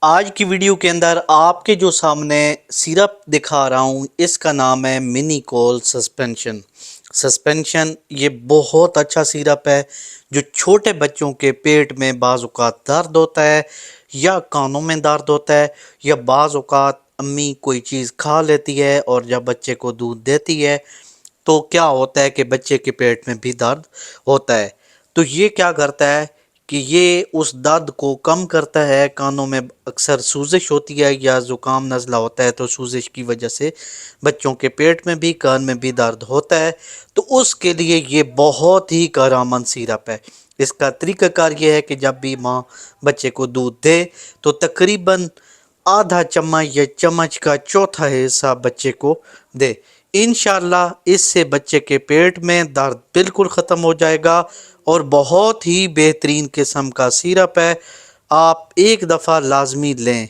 آج کی ویڈیو کے اندر آپ کے جو سامنے سیرپ دکھا رہا ہوں اس کا نام ہے منیکول سسپینشن۔ یہ بہت اچھا سیرپ ہے جو چھوٹے بچوں کے پیٹ میں بعض اوقات درد ہوتا ہے یا کانوں میں درد ہوتا ہے یا بعض اوقات امی کوئی چیز کھا لیتی ہے اور جب بچے کو دودھ دیتی ہے تو کیا ہوتا ہے کہ بچے کے پیٹ میں بھی درد ہوتا ہے۔ تو یہ کیا کرتا ہے کہ یہ اس درد کو کم کرتا ہے۔ کانوں میں اکثر سوزش ہوتی ہے یا زکام نزلہ ہوتا ہے تو سوزش کی وجہ سے بچوں کے پیٹ میں بھی کان میں بھی درد ہوتا ہے، تو اس کے لیے یہ بہت ہی کارآمد سیرپ ہے۔ اس کا طریقہ کار یہ ہے کہ جب بھی ماں بچے کو دودھ دے تو تقریباً آدھا چمچ یا چمچ کا چوتھا حصہ بچے کو دے۔ انشاءاللہ اس سے بچے کے پیٹ میں درد بالکل ختم ہو جائے گا اور بہت ہی بہترین قسم کا سیرپ ہے۔ آپ ایک دفعہ لازمی لیں۔